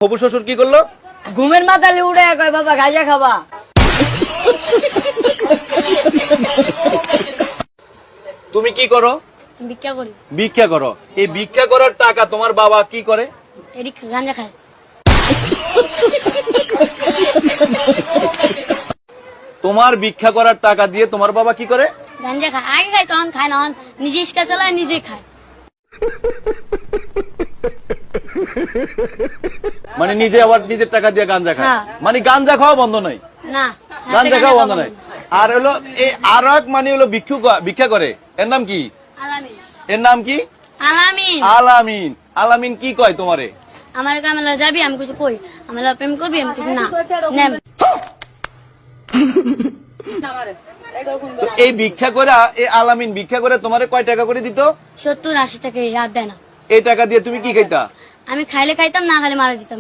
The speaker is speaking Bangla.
হবু শ্বশুর কি করলো? ঘুমের মাথালে উড়ে কয় বাবা গাঁজা খাবা। তুমি কি করো? ভিক্ষা করি। ভিক্ষা করো। এই ভিক্ষা করার টাকা তোমার বাবা কি করে? এদিক গাঁজা খায়। তোমার ভিক্ষা করার টাকা দিয়ে তোমার বাবা কি করে? গাঁজা খায়। আগে খায় তখন খায় না, নিজে ইস্কা চালায় নিজে খায়। মানে নিজে আবার নিজের টাকা দিয়ে গাঞ্জা খায়। হ্যাঁ। মানে গাঞ্জা খাওয়া বন্ধ নাই, না গাঞ্জা খাওয়া বন্ধ নাই। আর হলো এই আর এক মানে হলো ভিক্ষা করে, এর নাম কি? আলামিন। এর নাম কি? আলামিন। আলামিন। আলামিন কি কয় তোমারে? আমার কামে যাবি, আমি কিছু কই, আমি প্রেম করবি, আমি কিছু না নেম। এই ভিক্ষা করে, এই আলামিন ভিক্ষা করে তোমারে কয় টাকা করে দিত? 70-80 টাকা ইয়াদ দেয় না। এই টাকা দিয়ে তুমি কি খাইতা? আমি খাইলে খাইতাম, না খাইলে মারা দিতাম।